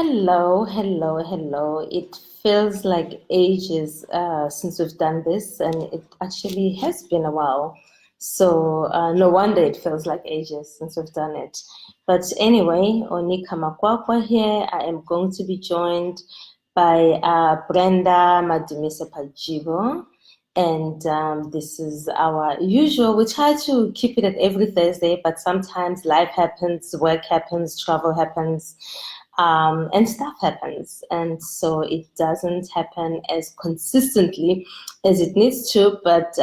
Hello, hello, hello. It feels like ages since we've done this, and it actually has been a while. So no wonder it feels like ages since we've done it. But anyway, Onika Makwakwa here. I am going to be joined by Brenda Madumisa Pajibo. And this is our usual. We try to keep it at every Thursday, but sometimes life happens, work happens, travel happens, and stuff happens. And so it doesn't happen as consistently as it needs to, but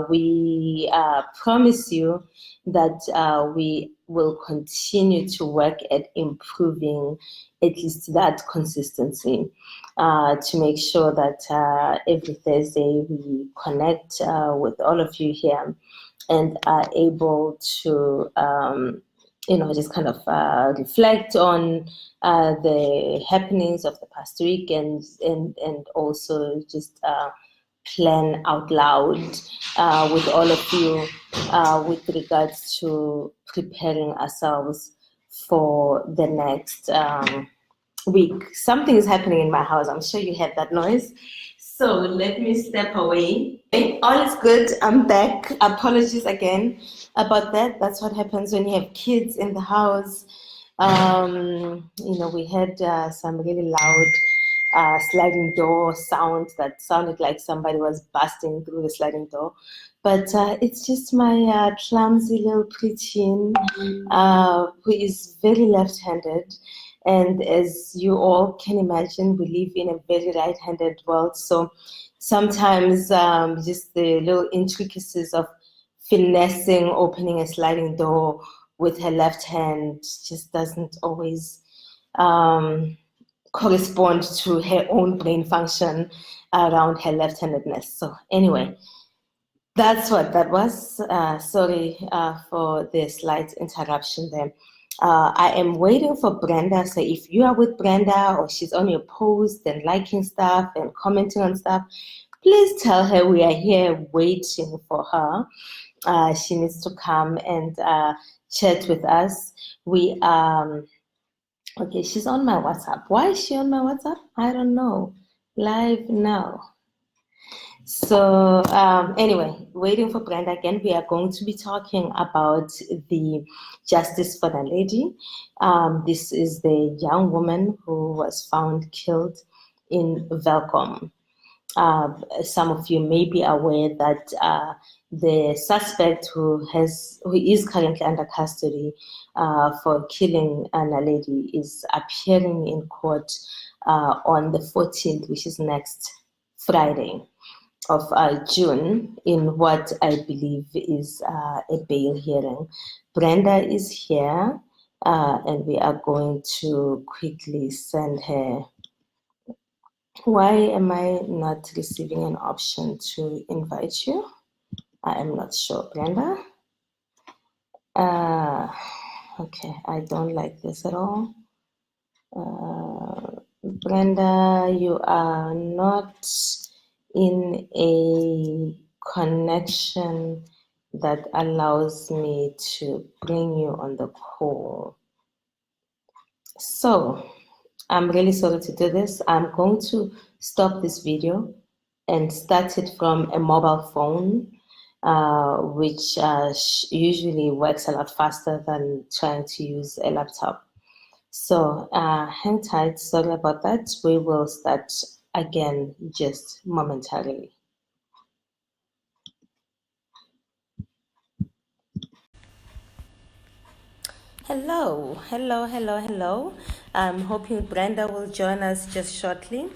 we promise you that we will continue to work at improving at least that consistency to make sure that every Thursday we connect with all of you here and are able to just kind of reflect on the happenings of the past week and also just plan out loud with all of you with regards to preparing ourselves for the next week. Something is happening in my house. I'm sure you heard that noise. So let me step away. All is good. I'm back. Apologies again about that. That's what happens when you have kids in the house. We had some really loud sliding door sound that sounded like somebody was busting through the sliding door. But it's just my clumsy little preteen who is very left-handed. And as you all can imagine, we live in a very right-handed world. So sometimes just the little intricacies of finessing opening a sliding door with her left hand just doesn't always correspond to her own brain function around her left-handedness. So anyway, that's what that was. Sorry for the slight interruption there. I am waiting for Brenda. So if you are with Brenda or she's on your post and liking stuff and commenting on stuff, please tell her we are here waiting for her. She needs to come and chat with us. Okay, she's on my WhatsApp. Why is she on my WhatsApp? I don't know. Live now. So anyway, waiting for Brenda again. We are going to be talking about the justice for Naledi. This is the young woman who was found killed in Velkom. Some of you may be aware that the suspect who is currently under custody for killing Naledi is appearing in court on the 14th, which is next Friday of June, in what I believe is a bail hearing. Brenda is here, and we are going to quickly send her. Why am I not receiving an option to invite you? I am not sure, Brenda. Okay, I don't like this at all. Brenda, you are not in a connection that allows me to bring you on the call. So I'm really sorry to do this. I'm going to stop this video and start it from a mobile phone, which usually works a lot faster than trying to use a laptop. So hang tight, sorry about that. We will start again just momentarily. Hello, hello, hello, hello. I'm hoping Brenda will join us just shortly.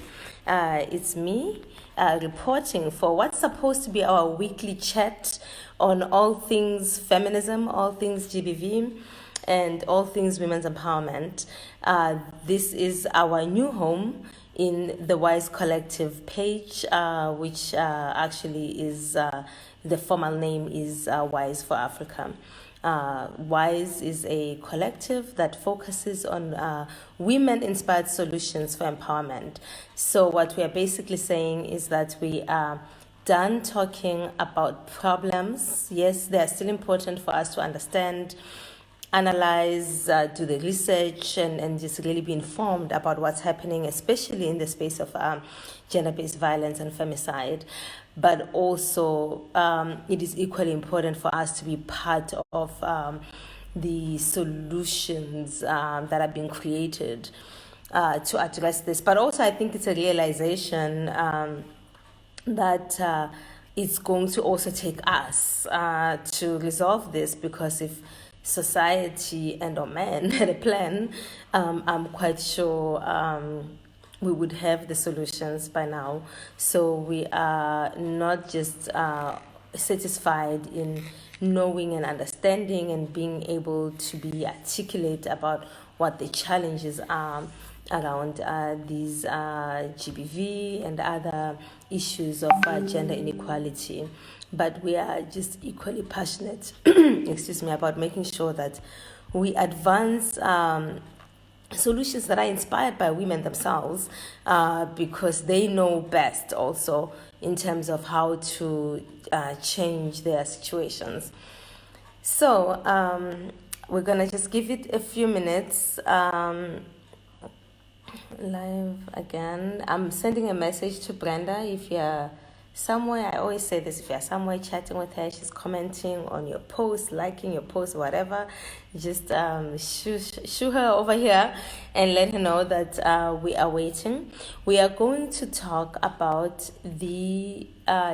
It's me reporting for what's supposed to be our weekly chat on all things feminism, all things GBV, and all things women's empowerment. This is our new home in the Wise Collective page, which actually is the formal name is Wise for Africa. WISE is a collective that focuses on women-inspired solutions for empowerment. So what we are basically saying is that we are done talking about problems. Yes, they are still important for us to understand analyze, do the research, and just really be informed about what's happening, especially in the space of gender-based violence and femicide. But also, it is equally important for us to be part of the solutions that are being created to address this. But also, I think it's a realization that it's going to also take us to resolve this, because if society and or men had a plan, I'm quite sure we would have the solutions by now. So we are not just satisfied in knowing and understanding and being able to be articulate about what the challenges are around these GBV and other issues of gender inequality. But we are just equally passionate, excuse me, about making sure that we advance solutions that are inspired by women themselves, because they know best also in terms of how to change their situations. So we're going to just give it a few minutes. Live again. I'm sending a message to Brenda. If you're somewhere, I always say this, if you're somewhere chatting with her, she's commenting on your post, liking your post, whatever, just shoo her over here and let her know that we are waiting. We are going to talk about the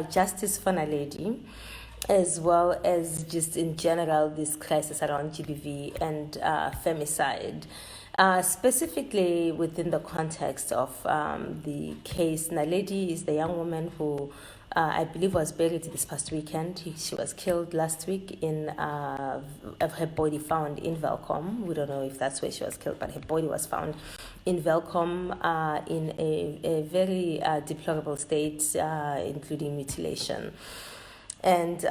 justice for Naledi, as well as just in general this crisis around GBV and femicide. Specifically within the context of the case, Naledi is the young woman who I believe was buried this past weekend. She was killed last week in her body found in Velkom. We don't know if that's where she was killed, but her body was found in Velkom in a very deplorable state, including mutilation. And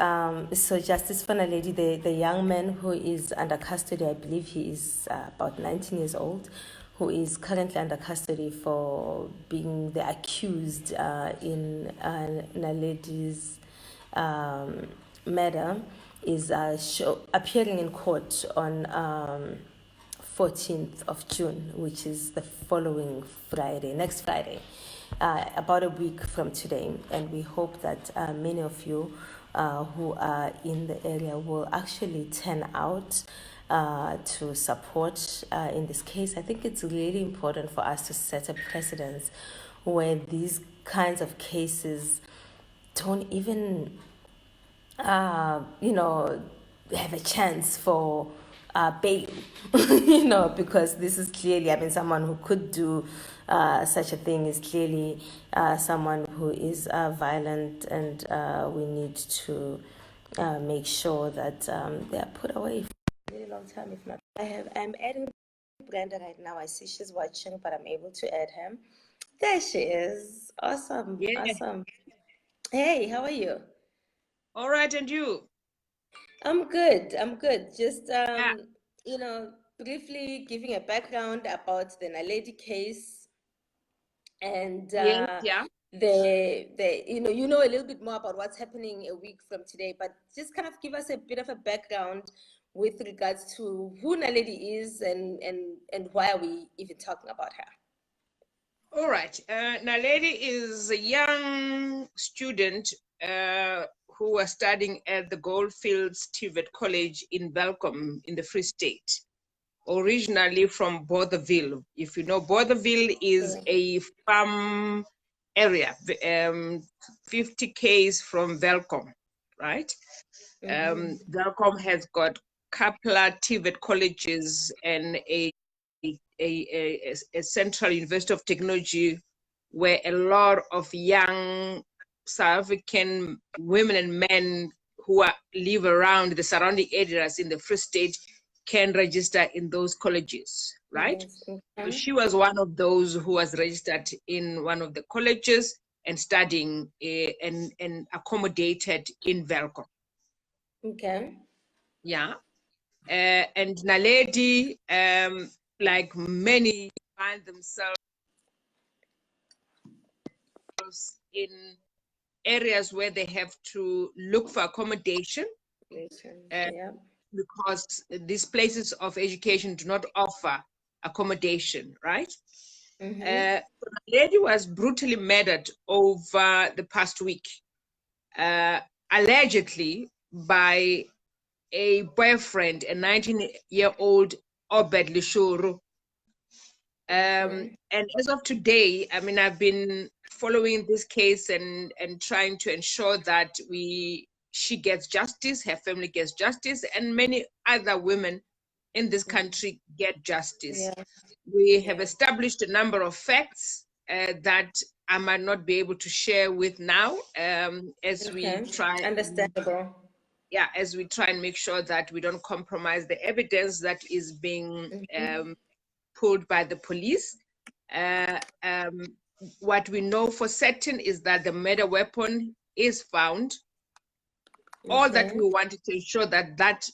so Justice for Naledi, the young man who is under custody, I believe he is about 19 years old, who is currently under custody for being the accused in Naledi's murder, is appearing in court on 14th of June, which is the following Friday, next Friday, about a week from today. And we hope that many of you who are in the area will actually turn out to support in this case. I think it's really important for us to set a precedence where these kinds of cases don't even, have a chance for bail, because this is clearly, someone who could do such a thing is clearly someone who is violent, and we need to make sure that they are put away for a really long time, if not. I'm adding Brenda right now. I see she's watching, but I'm able to add her. There she is. Awesome. Yeah. Awesome. Hey, how are you? All right, and you? I'm good. I'm good. Just Yeah. briefly giving a background about the Naledi case, and Yes, yeah. you know a little bit more about what's happening a week from today, but just kind of give us a bit of a background with regards to who Naledi is, and why are we even talking about her. All right. Naledi is a young student who was studying at the Goldfields TVET College in Belcom in the Free State, originally from Botherville. If you know, Botherville is a farm area, 50 km from Velcom, right? Velcom has got couple of TVET colleges and a Central University of Technology, where a lot of young South African women and men who live around the surrounding areas in the Free State can register in those colleges, right? Yes. So she was one of those who was registered in one of the colleges and studying and accommodated in Velcom. Okay. Yeah. And Naledi, like many, find themselves in areas where they have to look for accommodation. Yeah. because these places of education do not offer accommodation, right? The lady was brutally murdered over the past week, allegedly by a boyfriend, a 19-year-old Obed Leshoro. And as of today, I mean, I've been following this case and trying to ensure that she gets justice, her family gets justice, and many other women in this country get justice. Yeah. We have established a number of facts that I might not be able to share with now, as we try. Understandable. Yeah, as we try and make sure that we don't compromise the evidence that is being pulled by the police. What we know for certain is that the murder weapon is found. All that we wanted to ensure that that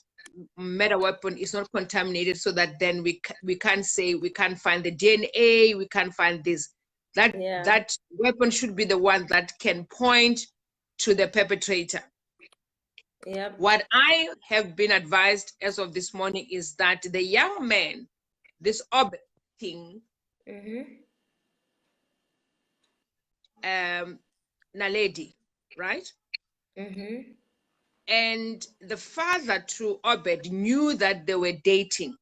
murder weapon is not contaminated, so that then we can't say we can't find the DNA, we can't find this. That weapon should be the one that can point to the perpetrator. Yep. What I have been advised as of this morning is that the young man, this Obed thing, Naledi, right? And the father to Obed knew that they were dating.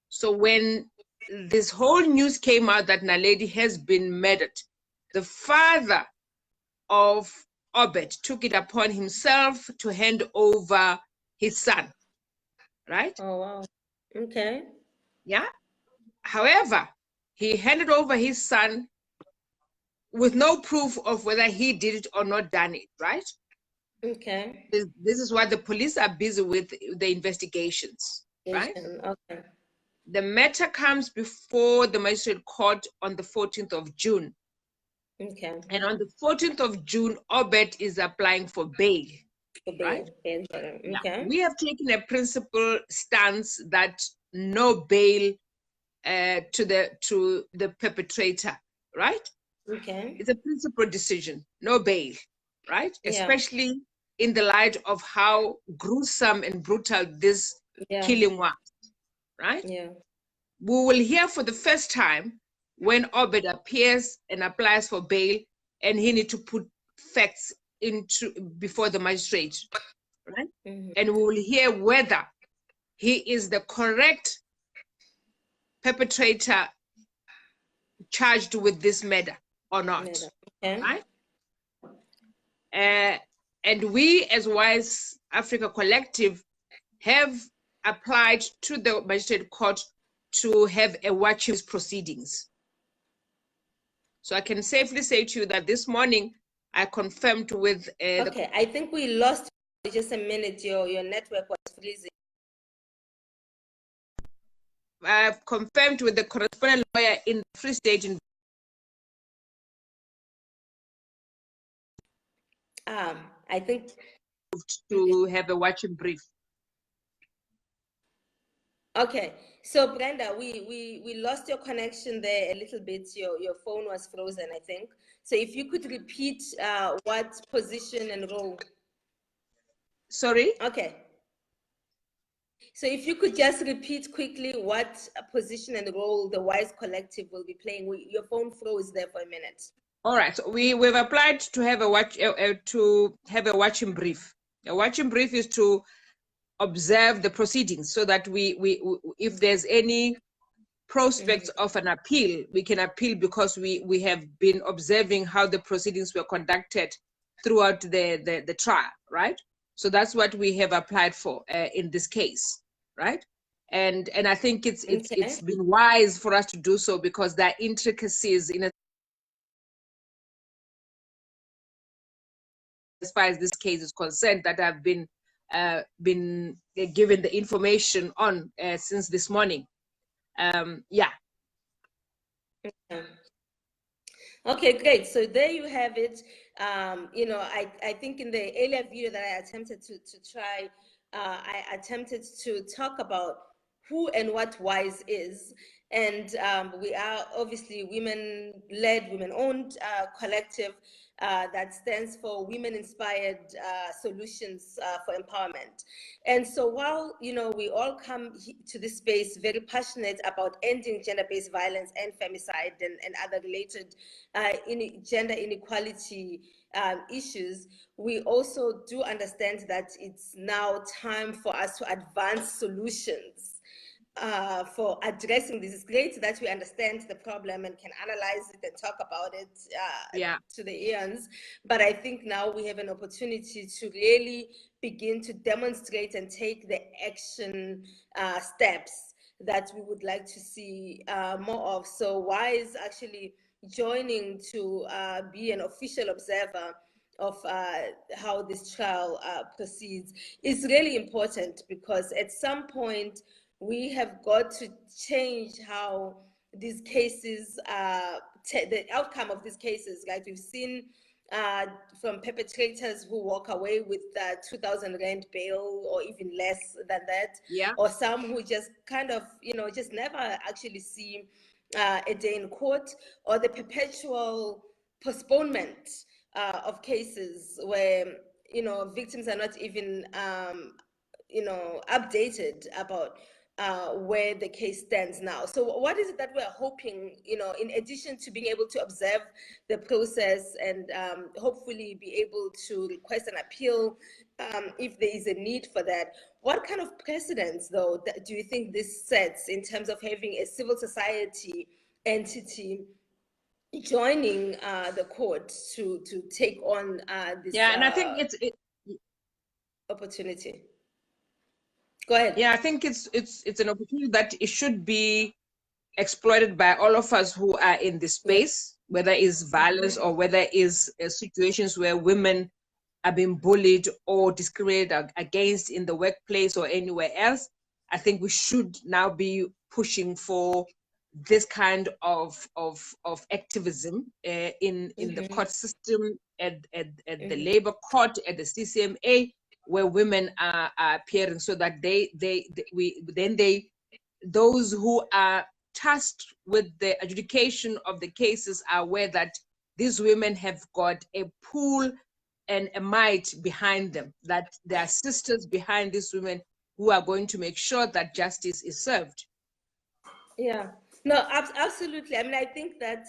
So when this whole news came out that Naledi has been murdered, the father of Obed took it upon himself to hand over his son, right? Oh, wow. Okay. Yeah. However, he handed over his son with no proof of whether he did it or not done it, right? Okay. This is what the police are busy with, the investigations, right? Okay. The matter comes before the magistrate court on the 14th of June. Okay. And on the 14th of June, Obed is applying for bail, right? Okay. Yeah. We have taken a principal stance that no bail to the perpetrator, right? Okay. It's a principal decision, no bail, right? Yeah. Especially in the light of how gruesome and brutal this killing was, right? Yeah. We will hear for the first time when Obed appears and applies for bail, and he needs to put facts before the magistrate, right? And we will hear whether he is the correct perpetrator charged with this murder or not, right? And we, as Wise Africa Collective, have applied to the magistrate court to have a watch his proceedings. So I can safely say to you that this morning I confirmed with okay, I think we lost just a minute. Your network was freezing. I've confirmed with the correspondent lawyer in the Free State. I think to have a watching brief. Okay, so Brenda, we lost your connection there a little bit. Your phone was frozen, I think. So if you could repeat what position and role. Sorry? Okay. So if you could just repeat quickly what position and role the Wise Collective will be playing. Your phone froze there for a minute. All right, so we've applied to have a watching brief. A watching brief is to observe the proceedings so that we if there's any prospects of an appeal, we can appeal because we have been observing how the proceedings were conducted throughout the trial, right? So that's what we have applied for in this case, right? And I think it's been wise for us to do so because there are intricacies in it as far as this case is concerned that have been given the information on since this morning. Yeah. Okay, great. So there you have it. You know, I think in the earlier video that I attempted to try, I attempted to talk about who and what Wise is. And we are obviously women-led, women-owned collective that stands for women-inspired solutions for empowerment. And so while, you know, we all come to this space very passionate about ending gender-based violence and femicide and other related gender inequality issues, we also do understand that it's now time for us to advance solutions for addressing this. It's great that we understand the problem and can analyze it and talk about it to the eons. But I think now we have an opportunity to really begin to demonstrate and take the action steps that we would like to see more of. So WISE actually joining to be an official observer of how this trial proceeds is really important, because at some point we have got to change how these cases, the outcome of these cases, right? We've seen from perpetrators who walk away with 2,000 rand bail or even less than that, or some who just kind of, you know, just never actually see a day in court, or the perpetual postponement of cases where, you know, victims are not even, you know, updated about where the case stands now. So what is it that we're hoping, you know, in addition to being able to observe the process and hopefully be able to request an appeal if there is a need for that, what kind of precedents, though, do you think this sets in terms of having a civil society entity joining the court to take on this and I think it's opportunity? Go ahead. Yeah, I think it's an opportunity that it should be exploited by all of us who are in this space, whether it's violence or whether it's situations where women are being bullied or discriminated against in the workplace or anywhere else. I think we should now be pushing for this kind of activism in the court system, at the labor court, at the CCMA, where women are appearing, so that those who are tasked with the adjudication of the cases are aware that these women have got a pool and a might behind them, that there are sisters behind these women who are going to make sure that justice is served. Yeah, no, absolutely. I mean, I think that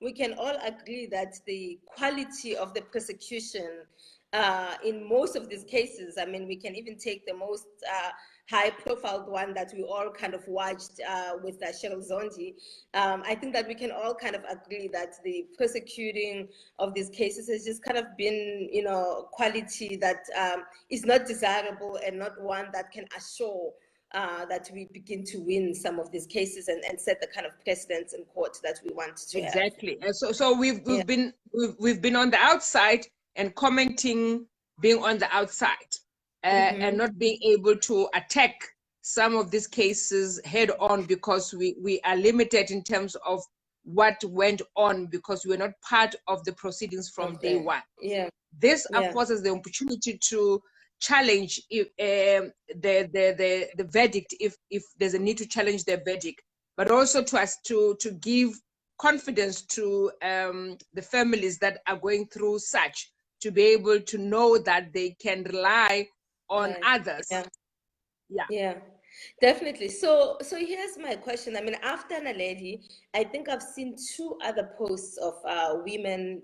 we can all agree that the quality of the prosecution in most of these cases, I mean, we can even take the most high-profile one that we all kind of watched with Cheryl Zondi. I think that we can all kind of agree that the prosecuting of these cases has just kind of been, you know, quality that is not desirable and not one that can assure that we begin to win some of these cases and set the kind of precedents in court that we want to have. Exactly. And so we've been on the outside and commenting, being on the outside, and not being able to attack some of these cases head on, because we are limited in terms of what went on, because we were not part of the proceedings from day one. This affords us the opportunity to challenge if, the verdict, if there's a need to challenge the verdict, but also to us to give confidence to the families that are going through such, to be able to know that they can rely on others. Definitely. So here's my question. I mean, after Naledi, I think I've seen two other posts of women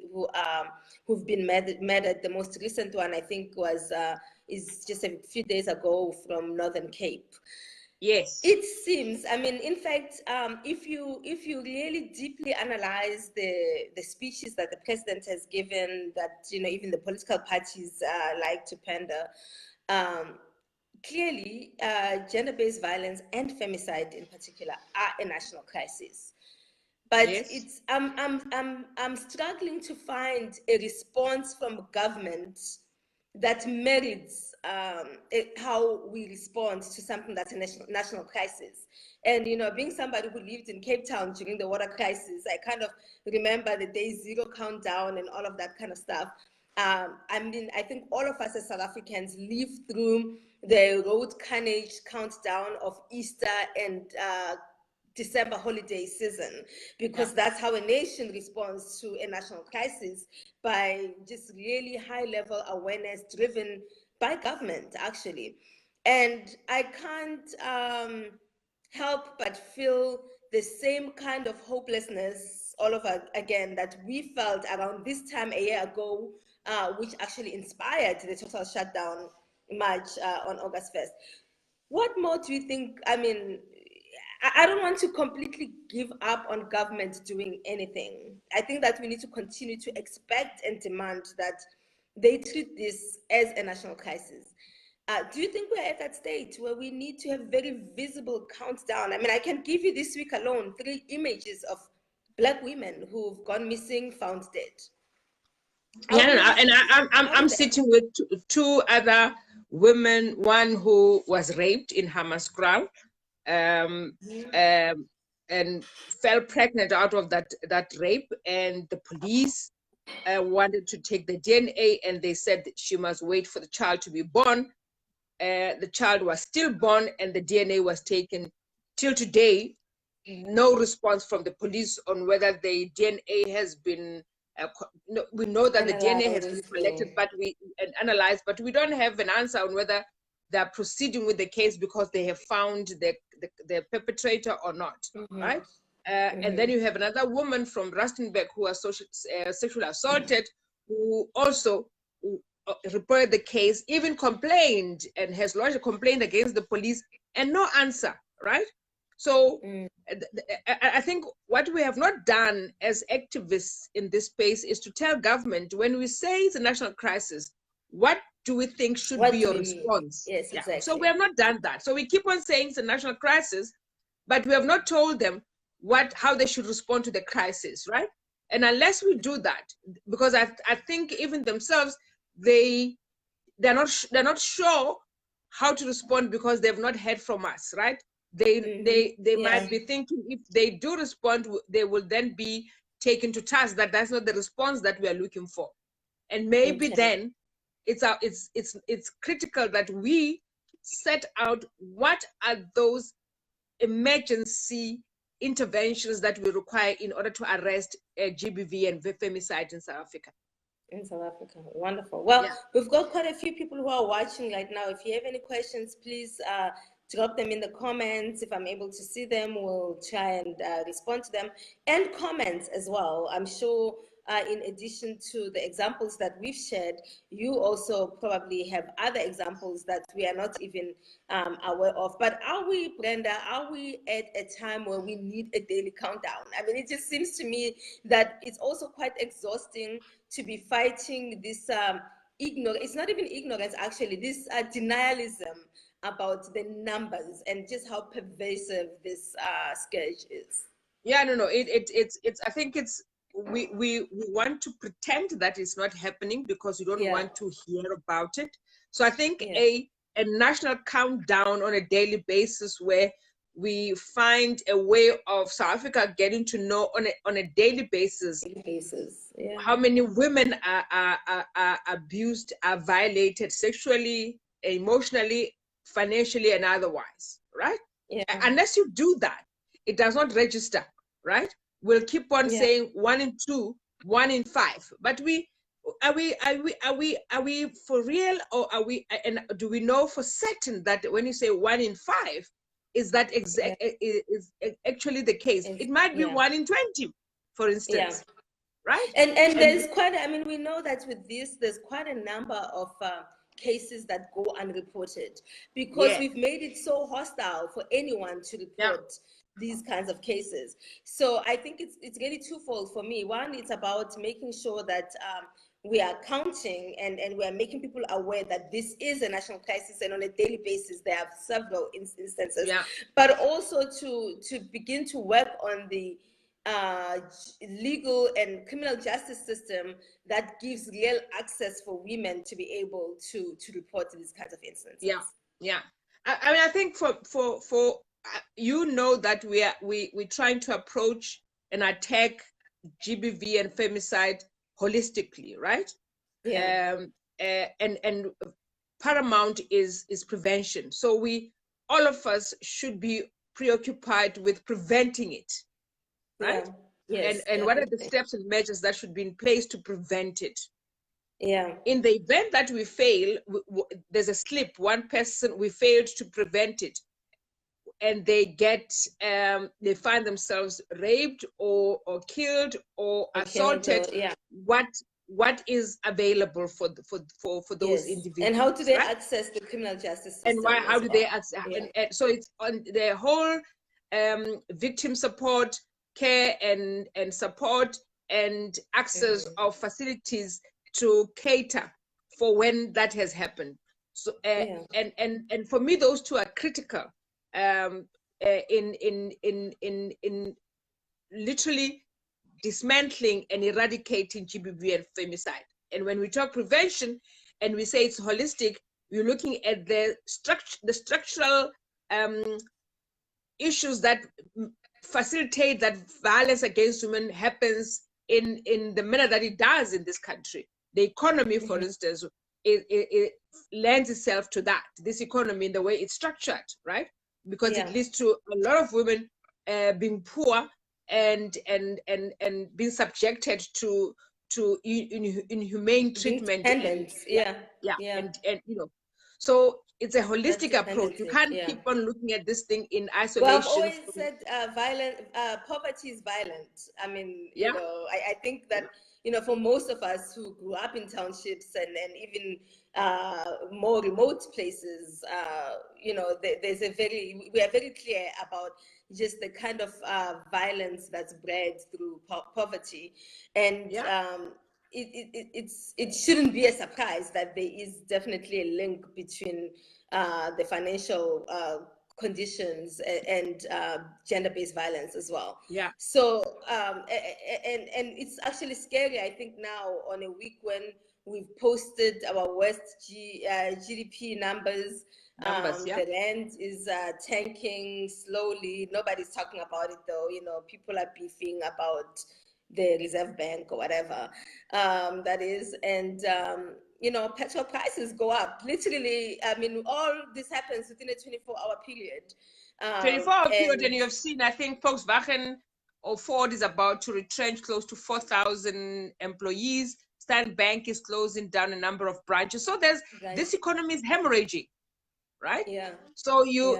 who've been murdered. The most recent one, I think, is just a few days ago from Northern Cape. Yes. It seems, I mean, in fact, if you really deeply analyze the speeches that the president has given, that, you know, even the political parties like to pander, clearly, gender-based violence and femicide in particular are a national crisis. But it's I'm struggling to find a response from government that merits how we respond to something that's a national crisis. And, you know, being somebody who lived in Cape Town during the water crisis, I kind of remember the day zero countdown and all of that kind of stuff. I mean, I think all of us as South Africans lived through the road carnage countdown of Easter and December holiday season, because that's how a nation responds to a national crisis, by just really high level awareness driven by government, actually. And I can't help but feel the same kind of hopelessness all over again that we felt around this time a year ago, which actually inspired the total shutdown march on August 1st. What more do you think? I mean, I don't want to completely give up on government doing anything. I think that we need to continue to expect and demand that they treat this as a national crisis. Do you think we're at that state where we need to have very visible countdown? I mean, I can give you this week alone 3 images of Black women who've gone missing, found dead. I'm sitting with two other women, one who was raped in Hammanskraal, and fell pregnant out of that rape, and the police wanted to take the DNA, and they said that she must wait for the child to be born. The child was still born, and the DNA was taken. Till today, no response from the police on whether the DNA has been we know that the DNA has been collected, but we analyzed, but we don't have an answer on whether they're proceeding with the case because they have found the perpetrator or not, right? And then you have another woman from Rustenburg who was sexually assaulted, who also reported the case, even complained and has lodged a complaint against the police, and no answer, right? So I think what we have not done as activists in this space is to tell government, when we say it's a national crisis, what do we think should be your response? Yes, exactly. So we have not done that. So we keep on saying it's a national crisis, but we have not told them how they should respond to the crisis, right? And unless we do that, because I think even themselves, they're not sure how to respond because they've not heard from us, right? They might be thinking if they do respond, they will then be taken to task that that's not the response that we are looking for. And maybe then it's critical that we set out what are those emergency interventions that we require in order to arrest GBV and femicide in South Africa. In South Africa. Wonderful. Well, we've got quite a few people who are watching right now. If you have any questions, please drop them in the comments. If I'm able to see them, we'll try and respond to them. And comments as well. I'm sure in addition to the examples that we've shared, you also probably have other examples that we are not even aware of. But are we, Brenda, are we at a time where we need a daily countdown? I mean, it just seems to me that it's also quite exhausting to be fighting this ignorance. It's not even ignorance, actually, this denialism about the numbers and just how pervasive this scourge is. Yeah, no, it's I think it's we want to pretend that it's not happening because we don't want to hear about it. So I think a national countdown on a daily basis where we find a way of South Africa getting to know on a daily basis how many women are abused, are violated sexually, emotionally, financially, and otherwise, right? Unless you do that, it does not register, right? We'll keep on saying 1 in 2, 1 in 5, but are we for real, or are we? And do we know for certain that when you say 1 in 5, is that is actually the case? It might be 1 in 20, for instance, right? And there's quite. I mean, we know that with this, there's quite a number of cases that go unreported because we've made it so hostile for anyone to report these kinds of cases. So I think it's really twofold for me. One, it's about making sure that we are counting and we are making people aware that this is a national crisis, and on a daily basis there are several instances. But also to begin to work on the legal and criminal justice system that gives real access for women to be able to report these kinds of instances. I mean, I think for you know that we're trying to approach and attack GBV and femicide holistically, right? And paramount is prevention. So all of us should be preoccupied with preventing it, right? Yeah. Yes, And what are the definitely. steps and measures that should be in place to prevent it? Yeah. In the event that we fail, there's a slip, one person, we failed to prevent it, and they they find themselves raped or killed or assaulted. Yeah. What is available for those Yes. And individuals, how do they right? access the criminal justice And system how as do they well? access? Yeah. And so it's on the whole victim support, care and support and access of facilities to cater for when that has happened. So and for me, those two are critical in literally dismantling and eradicating GBV and femicide. And when we talk prevention and we say it's holistic, we're looking at the structural issues that facilitate that violence against women happens in the manner that it does in this country. The economy, for instance, it lends itself to that. This economy, in the way it's structured, right? Because it leads to a lot of women being poor and being subjected to inhumane treatment. Yeah. And so it's a holistic approach. You can't keep on looking at this thing in isolation. Well, I've always said poverty is violent. I mean, I think that, for most of us who grew up in townships and even more remote places, we are very clear about just the kind of violence that's bred through poverty. And it shouldn't be a surprise that there is definitely a link between the financial conditions and gender-based violence as well. Yeah. So and it's actually scary, I think, now on a week when we've posted our worst GDP numbers. The rand is tanking slowly. Nobody's talking about it though. People are beefing about the Reserve Bank or whatever that is. And, petrol prices go up. Literally, I mean, all this happens within a 24-hour period. 24-hour period, and you have seen, I think, Volkswagen or Ford is about to retrench close to 4,000 employees. Standard Bank is closing down a number of branches. So this economy is hemorrhaging, right? Yeah. So you're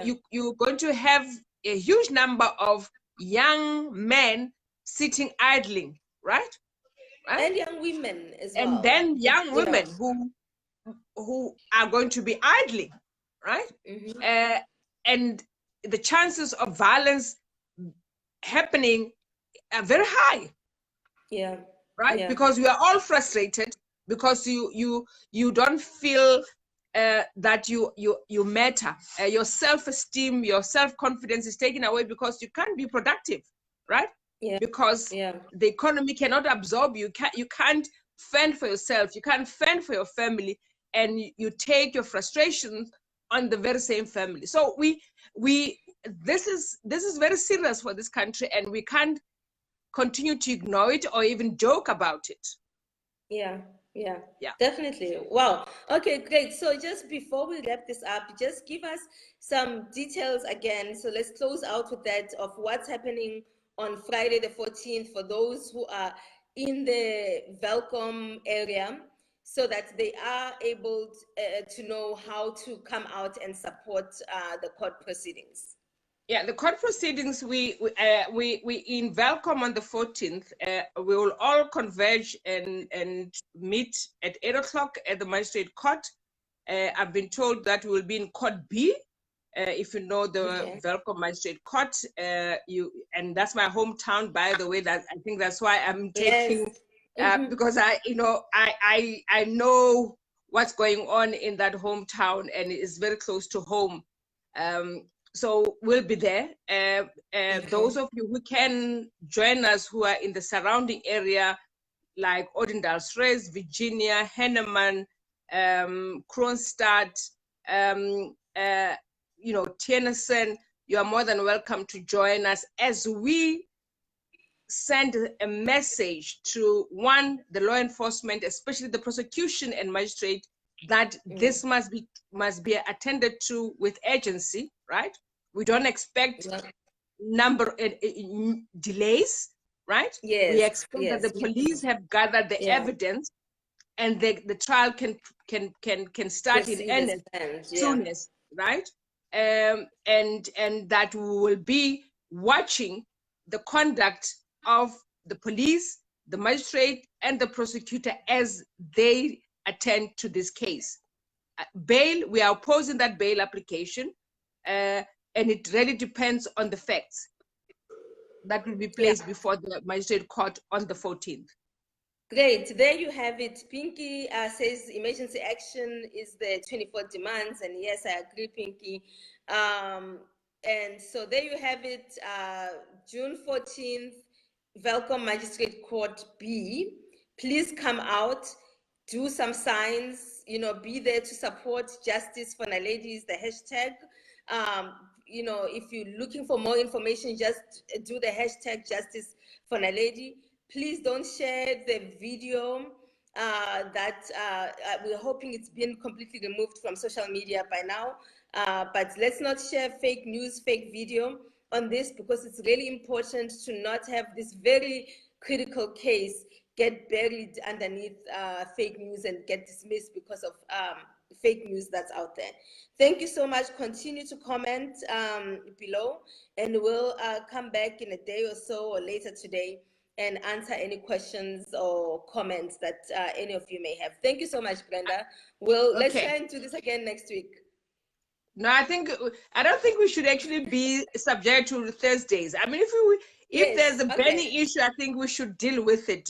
going to have a huge number of young men sitting idling, right? And young women as well. And then young women who are going to be idling, right? And the chances of violence happening are very high. Yeah. Right? Yeah. Because we are all frustrated because you don't feel that you matter. Your self-esteem, your self-confidence is taken away because you can't be productive, right? Yeah. Because the economy cannot absorb you. You can't fend for yourself. You can't fend for your family, and you take your frustrations on the very same family. So this is very serious for this country, and we can't continue to ignore it or even joke about it. Yeah, definitely. Wow. Okay, great. So just before we wrap this up, just give us some details again. So let's close out with that of what's happening on Friday the 14th for those who are in the Welkom area, so that they are able to know how to come out and support the court proceedings. Yeah, the court proceedings, we in Welkom on the 14th, we will all converge and meet at 8 o'clock at the magistrate court. I've been told that we will be in court B. If you know the Welkom magistrate court, and that's my hometown, by the way. That I think that's why I'm taking because I know what's going on in that hometown, and it is very close to home. So we'll be there. Those of you who can join us who are in the surrounding area, like Odendaalsrez, Virginia, Henneman, Kronstadt, Tennyson, you are more than welcome to join us as we send a message to the law enforcement, especially the prosecution and magistrate, that this must be attended to with urgency, right? We don't expect delays, right? Yes. We expect that the police have gathered the evidence, and the trial can start in earnest soonest, right? And that we will be watching the conduct of the police, the magistrate, and the prosecutor as they attend to this case. Bail, we are opposing that bail application, and it really depends on the facts that will be placed before the magistrate court on the 14th. Great. There you have it. Pinky says emergency action is the 24 demands. And yes, I agree, Pinky. And so there you have it. June 14th, Welcome Magistrate Court B. Please come out, do some signs, be there to support Justice for Naledi is the hashtag. If you're looking for more information, just do the hashtag Justice for Naledi. Please don't share the video that we're hoping it's been completely removed from social media by now. But let's not share fake news, fake video on this, because it's really important to not have this very critical case get buried underneath fake news and get dismissed because of fake news that's out there. Thank you so much. Continue to comment below, and we'll come back in a day or so or later today and answer any questions or comments that any of you may have. Thank you so much, Brenda. Let's try and do this again next week. No, I don't think we should actually be subject to Thursdays. I mean, if there's a burning issue, I think we should deal with it.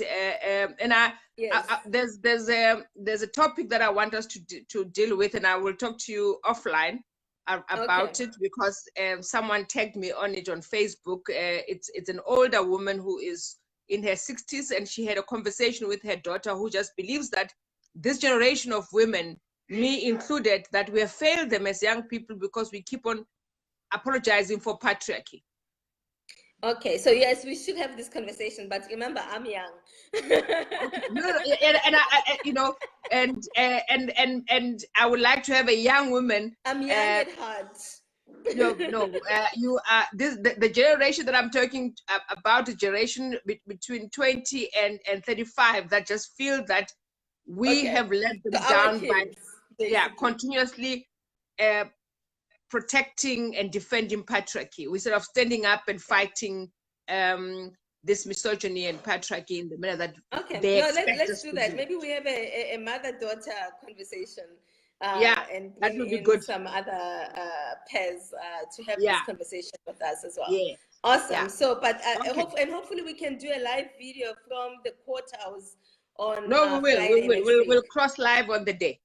There's a topic that I want us to deal with, and I will talk to you offline about it, because someone tagged me on it on Facebook. It's an older woman who is in her 60s, and she had a conversation with her daughter, who just believes that this generation of women, me included, that we have failed them as young people because we keep on apologizing for patriarchy. Okay, so yes, we should have this conversation, but remember, I'm young. And I would like to have a young woman. I'm young at heart. You are the generation that I'm talking about, a generation between 20 and 35 that just feel that we have let them down by continuously protecting and defending patriarchy instead of standing up and fighting this misogyny and patriarchy in the manner that they expect let's us do to that. do. Maybe we have a mother-daughter conversation. And that would be good. Some other pairs to have this conversation with us as well. Yeah. Awesome. Yeah. So, but hopefully we can do a live video from the courthouse on. No, we'll cross live on the day.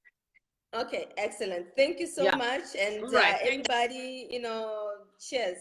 Okay, excellent. Thank you so much, and right. everybody, cheers.